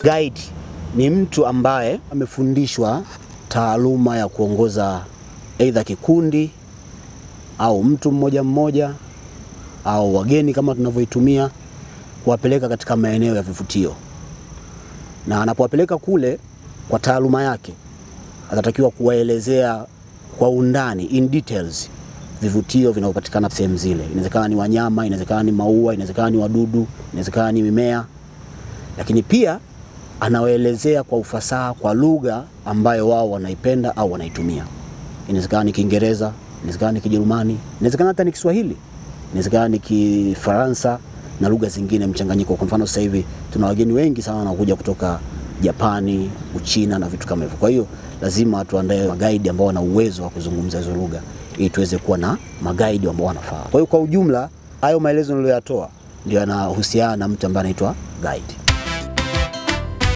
Guide ni mtu ambaye amefundishwa taaluma ya kuongoza aidha kikundi au mtu mmoja mmoja au wageni kama tunavyoitumia, kuwapeleka katika maeneo ya vivutio. Na anapowapeleka kule kwa taaluma yake, atatakiwa kuwaelezea kwa undani, in details, vivutio vinavyopatikana sehemu zile. Inawezekana ni wanyama, inawezekana ni maua, inawezekana ni wadudu, inawezekana ni mimea. Lakini pia anawaelezea kwa ufasaha, kwa lugha ambayo wao wanaipenda au wanaitumia. Inawezekana ni Kiingereza, inawezekana ni Kijerumani, inawezekana hata ni Kiswahili, inawezekana ni Kifaransa na lugha zingine mchanganyiko. Kwa mfano sasa hivi tuna wageni wengi sana wanakuja kutoka Japani, Uchina na vitu kama hivyo. Kwa hiyo lazima tuandae magaidi ambao wana uwezo wa kuzungumza hizo lugha ili tuweze kuwa na magaidi ambao wanafaa. Kwa hiyo kwa ujumla hayo maelezo niliyoyatoa ndio yanahusiana na mtu ambaye anaitwa guide.